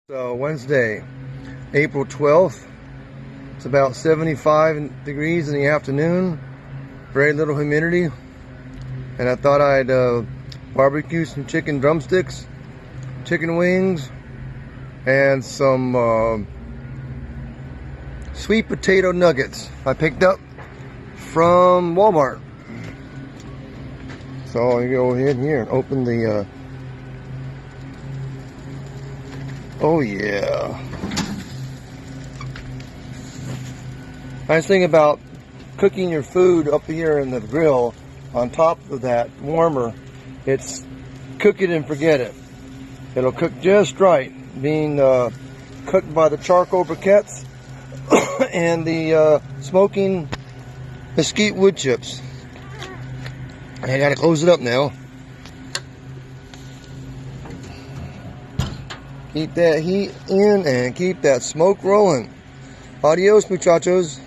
So Wednesday, April 12th. It's about 75 degrees in the afternoon. Very little humidity. And I thought I'd barbecue some chicken drumsticks, chicken wings, and some sweet potato nuggets I picked up from Walmart. So I go ahead here and open the oh yeah. Nice thing about cooking your food up here in the grill, on top of that warmer, it's cook it and forget it. It'll cook just right, being cooked by the charcoal briquettes and the smoking mesquite wood chips. I gotta close it up now. Keep that heat in and keep that smoke rolling. Adios, muchachos.